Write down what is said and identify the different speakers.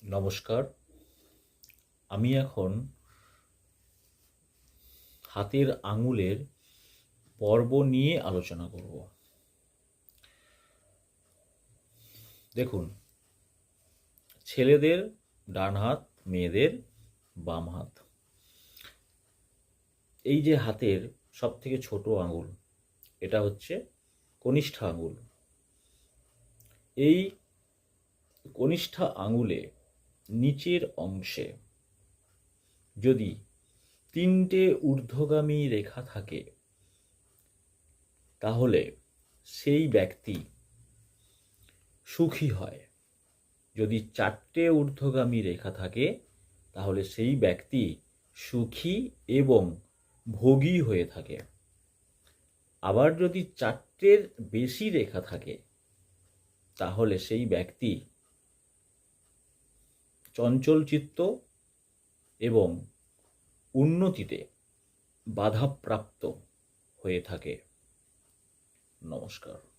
Speaker 1: নমস্কার। আমি এখন হাতের আঙুলের পর্ব নিয়ে আলোচনা করব। দেখুন, ছেলেদের ডান হাত, মেয়েদের বাম হাত। এই যে হাতের সব থেকে ছোট আঙুল, এটা হচ্ছে কনিষ্ঠ আঙুল। এই কনিষ্ঠ আঙুলে নিচের অংশে যদি 3টে ঊর্ধ্বগামী রেখা থাকে, তাহলে সেই ব্যক্তি সুখী হয়। যদি 4টে ঊর্ধ্বগামী রেখা থাকে, তাহলে সেই ব্যক্তি সুখী এবং ভোগী হয়ে থাকে। আবার যদি 4টের বেশি রেখা থাকে, তাহলে সেই ব্যক্তি চঞ্চলচিত্ত এবং উন্নতিতে বাধাপ্রাপ্ত হয়ে থাকে। নমস্কার।